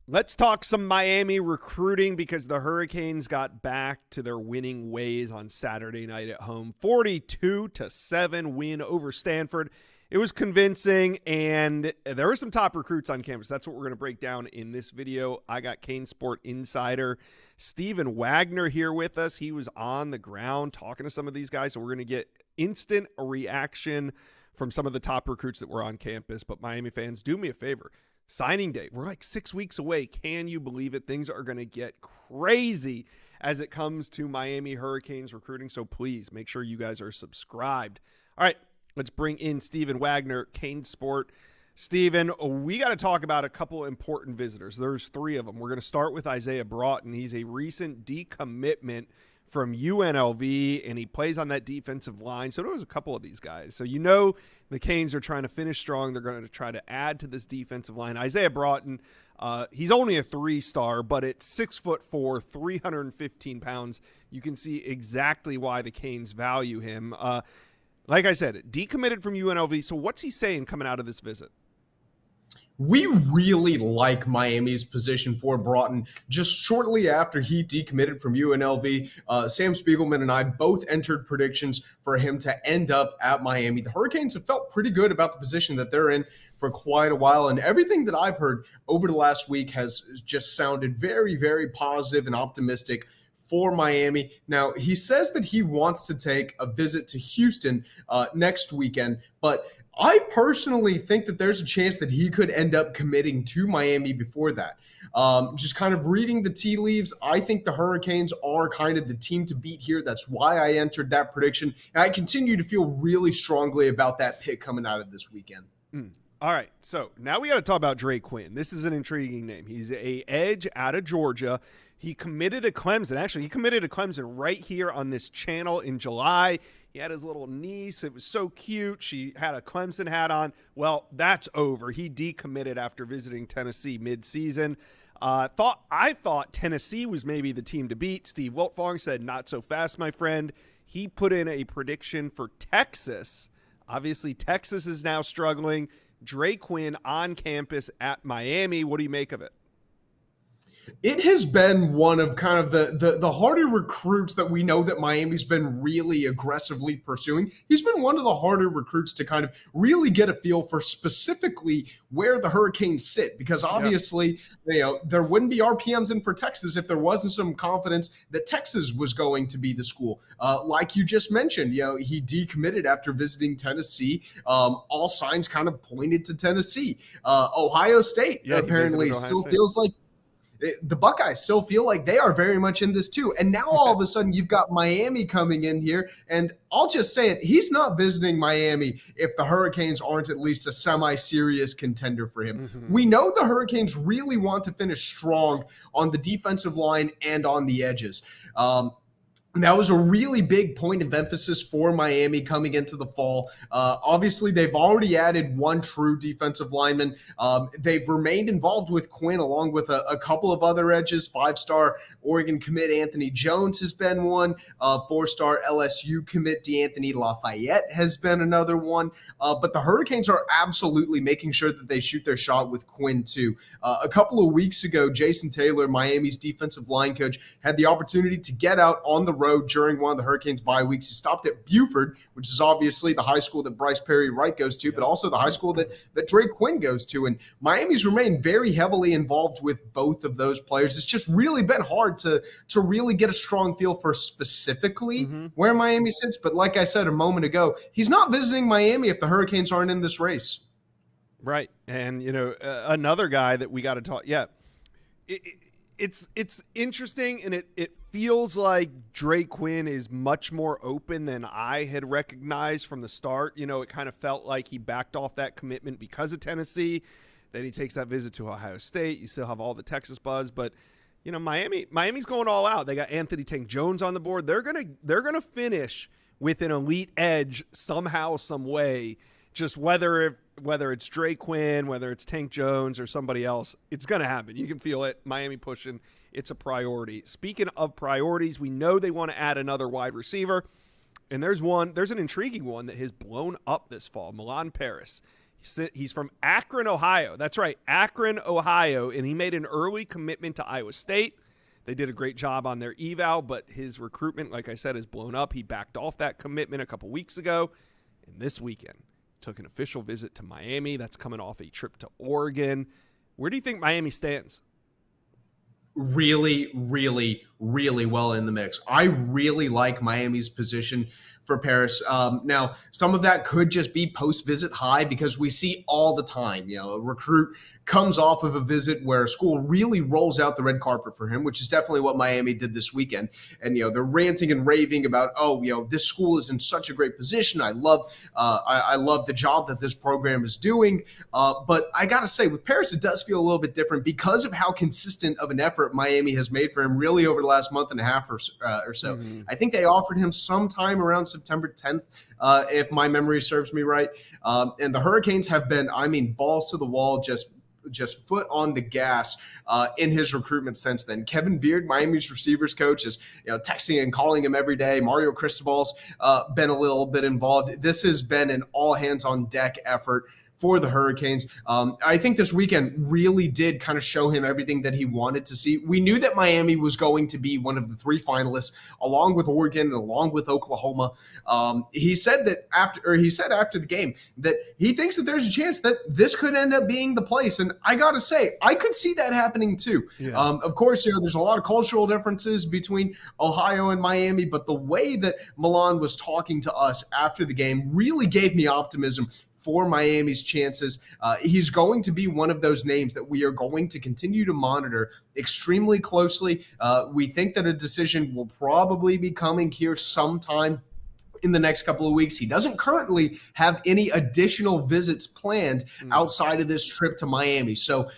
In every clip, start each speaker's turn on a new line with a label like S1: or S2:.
S1: Let's talk some Miami recruiting because the Hurricanes got back to their winning ways on Saturday night at home. 42-7 win over Stanford. It was convincing, and there were some top recruits on campus. That's what we're going to break down in this video. I got Cane Sport insider Steven Wagner here with us. He was on the ground talking to some of these guys, so we're going to get instant reaction from some of the top recruits that were on campus. But Miami fans, do me a favor. Signing day. We're like 6 weeks away. Can you believe it? Things are going to get crazy as it comes to Miami Hurricanes recruiting. So please make sure you guys are subscribed. All right, let's bring in Steven Wagner, Cane Sport. Steven, we got to talk about a couple important visitors. There's three of them. We're going to start with Isaiah Broton. He's a recent decommitment from UNLV, and he plays on that defensive line. So there was a couple of these guys. So you know the Canes are trying to finish strong. They're going to try to add to this defensive line. Isaiah Broton, he's only a 3-star, but at 6'4", 315 pounds, you can see exactly why the Canes value him. Like I said, decommitted from UNLV. So what's he saying coming out of this visit?
S2: We really like Miami's position for Broton. Just shortly after he decommitted from UNLV, Sam Spiegelman and I both entered predictions for him to end up at Miami. The Hurricanes have felt pretty good about the position that they're in for quite a while, and everything that I've heard over the last week has just sounded very, very positive and optimistic for Miami. Now, he says that he wants to take a visit to Houston next weekend, but I personally think that there's a chance that he could end up committing to Miami before that. Just kind of reading the tea leaves, I think the Hurricanes are kind of the team to beat here. That's why I entered that prediction. And I continue to feel really strongly about that pick coming out of this weekend.
S1: All right, so now we got to talk about Dre Quinn. This is an intriguing name. He's a edge out of Georgia. He committed to Clemson. Actually, he committed to Clemson right here on this channel in July. He had his little niece. It was so cute. She had a Clemson hat on. Well, that's over. He decommitted after visiting Tennessee midseason. I thought Tennessee was maybe the team to beat. Steve Wiltfong said, not so fast, my friend. He put in a prediction for Texas. Obviously, Texas is now struggling. Dre Quinn on campus at Miami. What do you make of it?
S2: It has been one of kind of the harder recruits that we know that Miami's been really aggressively pursuing. He's been one of the harder recruits to kind of really get a feel for specifically where the Hurricanes sit, because obviously, there wouldn't be RPMs in for Texas if there wasn't some confidence that Texas was going to be the school. Like you just mentioned, he decommitted after visiting Tennessee. All signs kind of pointed to Tennessee. Ohio State apparently still feels like the Buckeyes still feel like they are very much in this too. And now all of a sudden you've got Miami coming in here. And I'll just say it, he's not visiting Miami if the Hurricanes aren't at least a semi-serious contender for him. Mm-hmm. We know the Hurricanes really want to finish strong on the defensive line and on the edges. That was a really big point of emphasis for Miami coming into the fall. Obviously, they've already added one true defensive lineman. They've remained involved with Quinn along with a couple of other edges. 5-star Oregon commit Anthony Jones has been one. 4-star LSU commit DeAnthony Lafayette has been another one. But the Hurricanes are absolutely making sure that they shoot their shot with Quinn too. A couple of weeks ago, Jason Taylor, Miami's defensive line coach, had the opportunity to get out on the road during one of the Hurricanes' bye weeks. He stopped at Buford, which is obviously the high school that Bryce Perry Wright goes to, but also the high school that Dre Quinn goes to. And Miami's remained very heavily involved with both of those players. It's just really been hard to really get a strong feel for specifically where Miami sits. But like I said a moment ago, he's not visiting Miami if the Hurricanes aren't in this race.
S1: Right. And, another guy that we got to talk. Yeah. It's interesting, and it feels like Dre Quinn is much more open than I had recognized from the start. It kind of felt like he backed off that commitment because of Tennessee. Then he takes that visit to Ohio State. You still have all the Texas buzz, but Miami's going all out. They got Anthony Tank Jones on the board. They're gonna finish with an elite edge somehow, some way. Just whether it's Dre Quinn, whether it's Tank Jones or somebody else, it's going to happen. You can feel it. Miami pushing. It's a priority. Speaking of priorities, we know they want to add another wide receiver. And there's an intriguing one that has blown up this fall, Milan Paris. He's from Akron, Ohio. That's right, Akron, Ohio, and he made an early commitment to Iowa State. They did a great job on their eval, but his recruitment, like I said, is blown up. He backed off that commitment a couple weeks ago, and this weekend took an official visit to Miami. That's coming off a trip to Oregon. Where do you think Miami stands?
S2: Really, really, really well in the mix. I really like Miami's position for Paris. Now, some of that could just be post-visit high because we see all the time, a recruit comes off of a visit where a school really rolls out the red carpet for him, which is definitely what Miami did this weekend. And, they're ranting and raving about, this school is in such a great position. I love the job that this program is doing. But I got to say, with Paris, it does feel a little bit different because of how consistent of an effort Miami has made for him really over the last month and a half or so. Mm-hmm. I think they offered him sometime around September 10th, if my memory serves me right. And the Hurricanes have been, balls to the wall, just foot on the gas in his recruitment since then. Kevin Beard, Miami's receivers coach, is texting and calling him every day. Mario Cristobal's been a little bit involved. This has been an all hands on deck effort for the Hurricanes. I think this weekend really did kind of show him everything that he wanted to see. We knew that Miami was going to be one of the 3 finalists, along with Oregon and along with Oklahoma. He said after the game that he thinks that there's a chance that this could end up being the place. And I got to say, I could see that happening too. Yeah. Of course, there's a lot of cultural differences between Ohio and Miami, but the way that Milan was talking to us after the game really gave me optimism for Miami's chances. He's going to be one of those names that we are going to continue to monitor extremely closely. We think that a decision will probably be coming here sometime in the next couple of weeks. He doesn't currently have any additional visits planned outside of this trip to Miami. So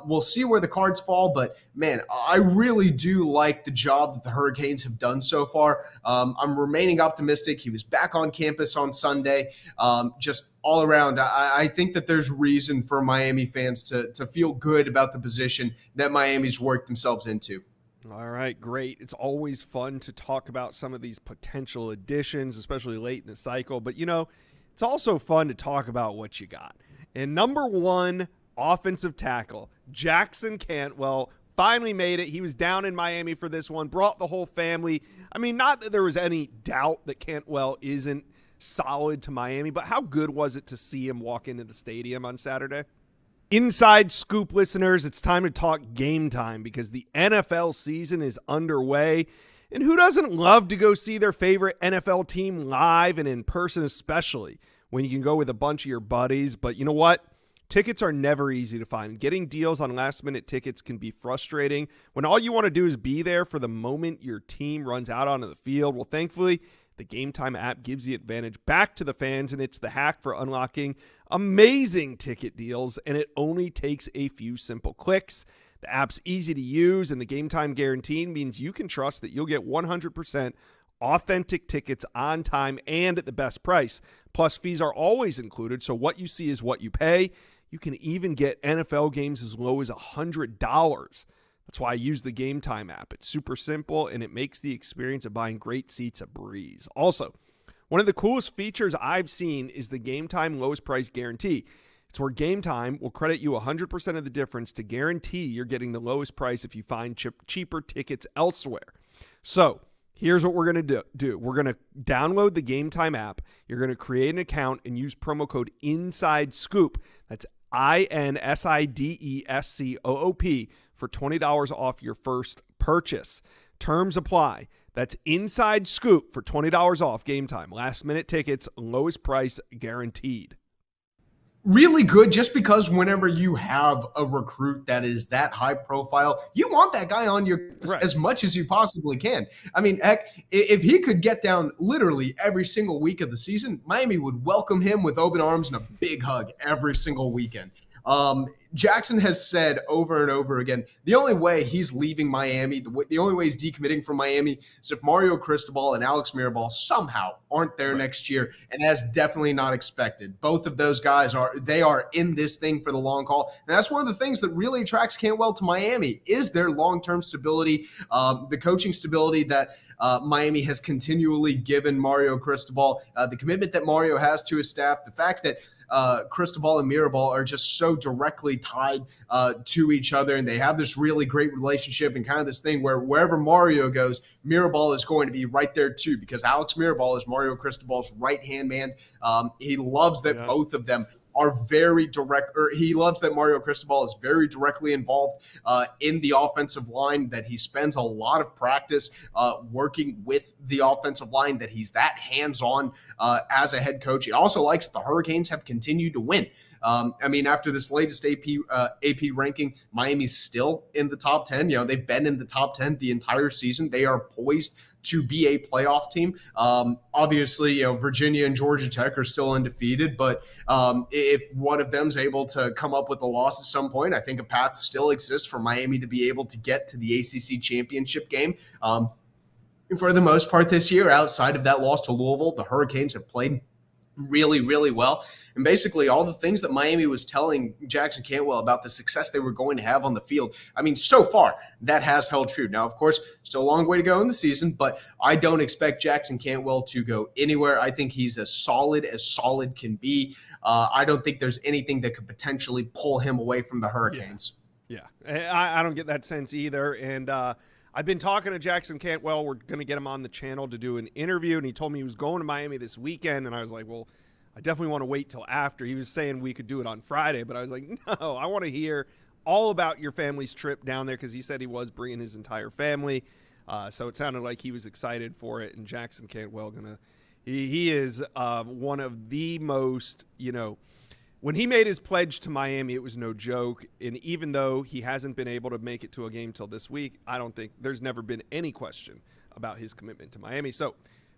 S2: we'll see where the cards fall. But, man, I really do like the job that the Hurricanes have done so far. I'm remaining optimistic. He was back on campus on Sunday. Just all around, I think that there's reason for Miami fans to feel good about the position that Miami's worked themselves into.
S1: All right, great. It's always fun to talk about some of these potential additions, especially late in the cycle. But, it's also fun to talk about what you got. And number 1 offensive tackle, Jackson Cantwell, finally made it. He was down in Miami for this one, brought the whole family. Not that there was any doubt that Cantwell isn't solid to Miami, but how good was it to see him walk into the stadium on Saturday? Inside Scoop listeners, it's time to talk game time because the NFL season is underway. And who doesn't love to go see their favorite NFL team live and in person, especially when you can go with a bunch of your buddies? But you know what? Tickets are never easy to find. Getting deals on last-minute tickets can be frustrating when all you want to do is be there for the moment your team runs out onto the field. Well, thankfully, the Game Time app gives the advantage back to the fans, and it's the hack for unlocking amazing ticket deals, and it only takes a few simple clicks. The app's easy to use, and the Game Time guarantee means you can trust that you'll get 100% authentic tickets on time and at the best price. Plus, fees are always included, so what you see is what you pay. You can even get NFL games as low as $100. That's why I use the Game Time app. It's super simple, and it makes the experience of buying great seats a breeze. Also, one of the coolest features I've seen is the Game Time lowest price guarantee. It's where Game Time will credit you 100% of the difference to guarantee you're getting the lowest price if you find cheaper tickets elsewhere. So here's what we're going to do. We're going to download the Game Time app. You're going to create an account and use promo code INSIDESCOOP. That's INSIDESCOOP for $20 off your first purchase. Terms apply. That's Inside Scoop for $20 off Game Time. Last minute tickets, lowest price guaranteed.
S2: Really good, just because whenever you have a recruit that is that high profile, you want that guy on your as much as you possibly can. Heck, if he could get down literally every single week of the season, Miami would welcome him with open arms and a big hug every single weekend. Jackson has said over and over again, the only way he's leaving Miami, the only way he's decommitting from Miami is if Mario Cristobal and Alex Mirabal somehow aren't there next year, and that's definitely not expected. Both of those guys are in this thing for the long haul, and that's one of the things that really attracts Cantwell to Miami is their long-term stability, the coaching stability that Miami has continually given Mario Cristobal, the commitment that Mario has to his staff, the fact that Cristobal and Mirabal are just so directly tied to each other, and they have this really great relationship and kind of this thing where wherever Mario goes, Mirabal is going to be right there too, because Alex Mirabal is Mario Cristobal's right-hand man. He loves that both of them are very direct, or he loves that Mario Cristobal is very directly involved in the offensive line, that he spends a lot of practice working with the offensive line, that he's that hands-on as a head coach. He also likes the Hurricanes have continued to win. I mean, after this latest AP ranking, Miami's still in the top 10. They've been in the top 10 the entire season. They are poised to be a playoff team. Obviously, Virginia and Georgia Tech are still undefeated, but if one of them's able to come up with a loss at some point, I think a path still exists for Miami to be able to get to the ACC championship game. For the most part this year, outside of that loss to Louisville, the Hurricanes have played really, really well. And basically all the things that Miami was telling Jackson Cantwell about the success they were going to have on the field, I mean, so far that has held true. Now, of course, still a long way to go in the season, but I don't expect Jackson Cantwell to go anywhere. I think he's as solid can be. I don't think there's anything that could potentially pull him away from the Hurricanes.
S1: Yeah. I don't get that sense either. And I've been talking to Jackson Cantwell. We're going to get him on the channel to do an interview, and he told me he was going to Miami this weekend, and I was like, well, I definitely want to wait till after. He was saying we could do it on Friday, but I was like, no, I want to hear all about your family's trip down there, because he said he was bringing his entire family. So it sounded like he was excited for it, and Jackson Cantwell he is one of the most, when he made his pledge to Miami, it was no joke. And even though he hasn't been able to make it to a game till this week, I don't think there's never been any question about his commitment to Miami. So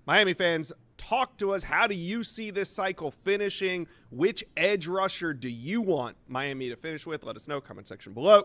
S1: Miami fans, talk to us. How do you see this cycle finishing? Which edge rusher do you want Miami to finish with? Let us know. Comment section below.